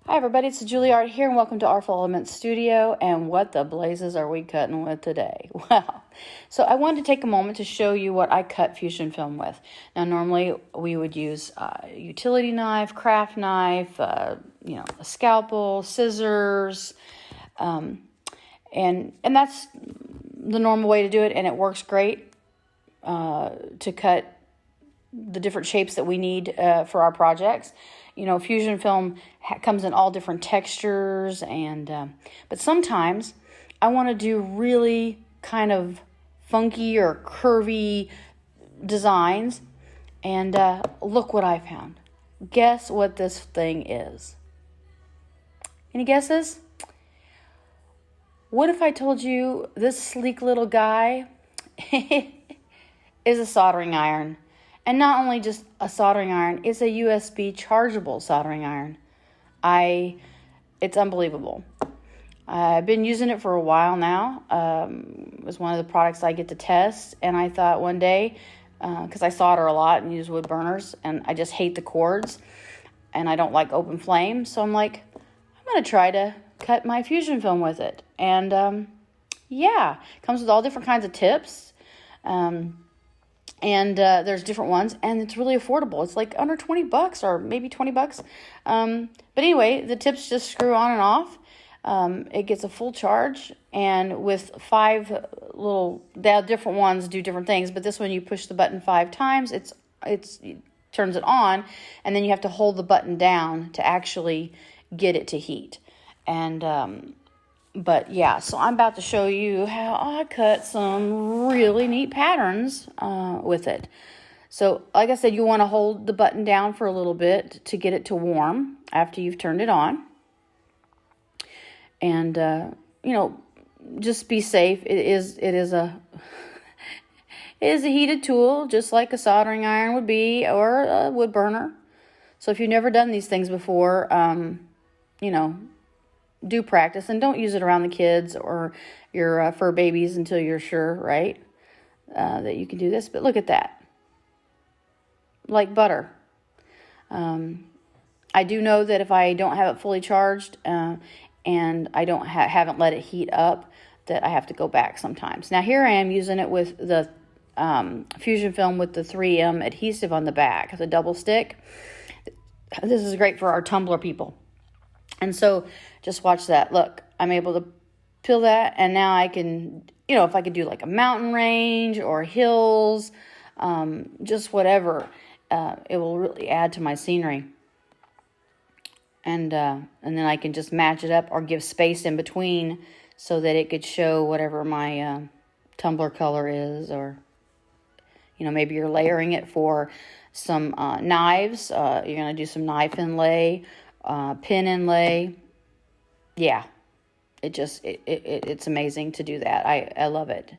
Hi everybody, it's JuliArt here and welcome to Artful-Elements Studio. And what the blazes are we cutting with today? Well, so I wanted to take a moment to show you what I cut fusion film with. Now normally we would use a utility knife, craft knife, a scalpel, scissors, and that's the normal way to do it, and it works great to cut the different shapes that we need for our projects. Fusion film comes in all different textures, but sometimes I want to do really kind of funky or curvy designs, and look what I found. Guess what this thing is? Any guesses? What if I told you this sleek little guy is a soldering iron? And not only just a soldering iron, it's a USB chargeable soldering iron. It's unbelievable. I've been using it for a while now. It was one of the products I get to test, and I thought one day, because I solder a lot and use wood burners, and I just hate the cords, and I don't like open flame, so I'm like, I'm going to try to cut my fusion film with it. And it comes with all different kinds of tips. And there's different ones, and it's really affordable. It's like under $20 or maybe $20. But anyway, the tips just screw on and off. It gets a full charge, and with the different ones do different things. But this one, you push the button 5 times, it turns it on, and then you have to hold the button down to actually get it to heat. And But yeah, so I'm about to show you how I cut some really neat patterns with it. So like I said, you want to hold the button down for a little bit to get it to warm after you've turned it on. And, just be safe. It is a heated tool, just like a soldering iron would be, or a wood burner. So if you've never done these things before, do practice, and don't use it around the kids or your fur babies until you're sure, right, that you can do this. But look at that. Like butter. I do know that if I don't have it fully charged and I don't haven't let it heat up, that I have to go back sometimes. Now here I am using it with the fusion film with the 3M adhesive on the back, the double stick. This is great for our tumbler people. And so just watch that. Look, I'm able to peel that, and now I can, if I could do like a mountain range or hills, just whatever, it will really add to my scenery. And then I can just match it up or give space in between so that it could show whatever my tumbler color is, or, maybe you're layering it for some knives. You're going to do some knife inlay, pin inlay. Yeah, it's amazing to do that. I love it,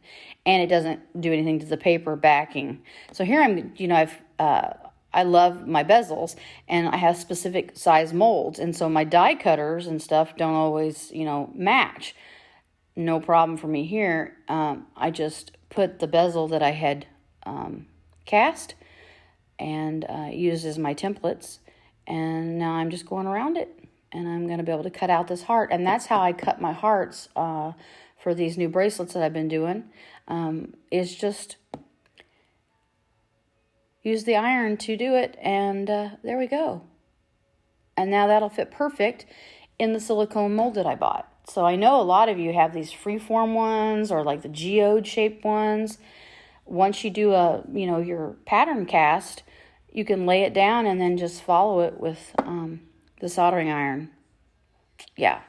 and it doesn't do anything to the paper backing. So here I love my bezels, and I have specific size molds, and so my die cutters and stuff don't always match. No problem for me here. I just put the bezel that I had cast and used as my templates. And now I'm just going around it, and I'm going to be able to cut out this heart. And that's how I cut my hearts for these new bracelets that I've been doing, is just use the iron to do it. And there we go. And now that'll fit perfect in the silicone mold that I bought. So I know a lot of you have these freeform ones or like the geode shaped ones. Once you do your pattern cast, you can lay it down and then just follow it with the soldering iron. Yeah.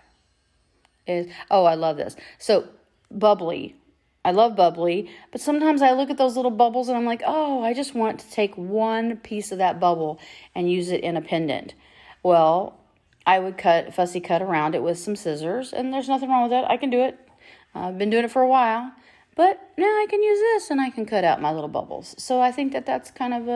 I love this. So, bubbly. I love bubbly, but sometimes I look at those little bubbles and I'm like, oh, I just want to take one piece of that bubble and use it in a pendant. Well, I would fussy cut around it with some scissors, and there's nothing wrong with that. I can do it. I've been doing it for a while. But now I can use this and I can cut out my little bubbles. So I think that's kind of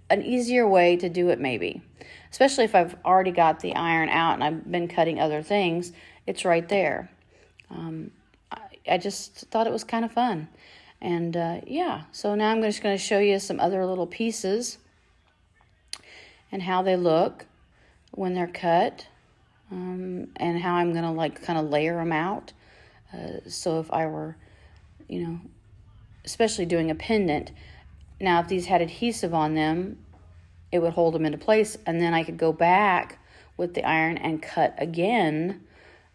an easier way to do it, maybe. Especially if I've already got the iron out and I've been cutting other things, it's right there. I just thought it was kind of fun. And so now I'm just going to show you some other little pieces. and how they look when they're cut, and how I'm going to like kind of layer them out. So if I were, you know, especially doing a pendant, now if these had adhesive on them, it would hold them into place, and then I could go back with the iron and cut again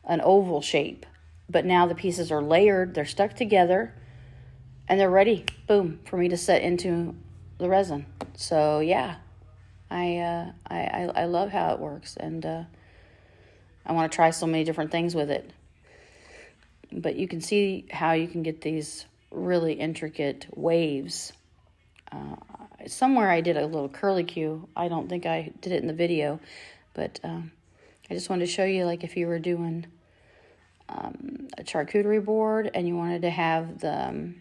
an oval shape. But now the pieces are layered, they're stuck together, and they're ready, boom, for me to set into the resin. So yeah, I love how it works, and I want to try so many different things with it. But you can see how you can get these really intricate waves. Somewhere I did a little curlicue. I don't think I did it in the video, but I just wanted to show you, like if you were doing a charcuterie board and you wanted to have the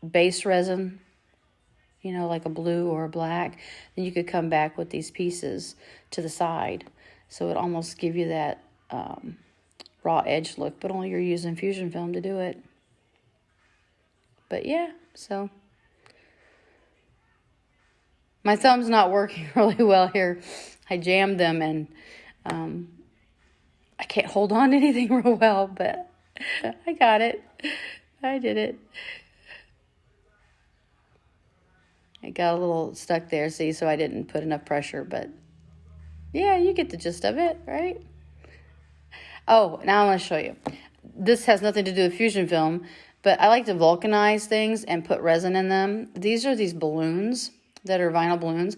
base resin, you know, like a blue or a black, then you could come back with these pieces to the side. So it almost give you that raw edge look, but only you're using fusion film to do it. But yeah, so my thumb's not working really well here. I jammed them, and I can't hold on to anything real well, but I got it. I did it. I got a little stuck there, see, so I didn't put enough pressure, but yeah, you get the gist of it, right? Oh, now I want to show you. This has nothing to do with fusion film, but I like to vulcanize things and put resin in them. These are these balloons that are vinyl balloons.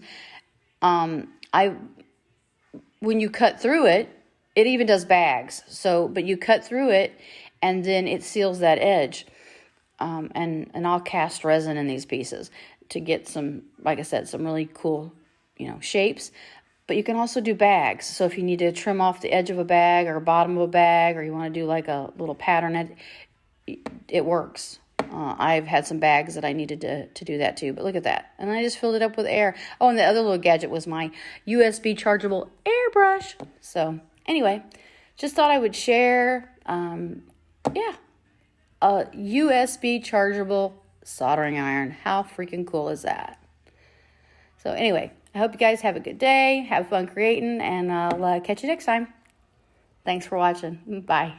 When you cut through it, it even does bags. So, but you cut through it, and then it seals that edge. And I'll cast resin in these pieces to get some, like I said, some really cool, you know, shapes. But you can also do bags. So if you need to trim off the edge of a bag or bottom of a bag, or you want to do like a little pattern, it works. I've had some bags that I needed to do that too, but look at that. And I just filled it up with air. Oh, and the other little gadget was my USB chargeable airbrush. So anyway, just thought I would share, yeah, a USB chargeable soldering iron. How freaking cool is that? So anyway, I hope you guys have a good day, have fun creating, and I'll catch you next time. Thanks for watching. Bye.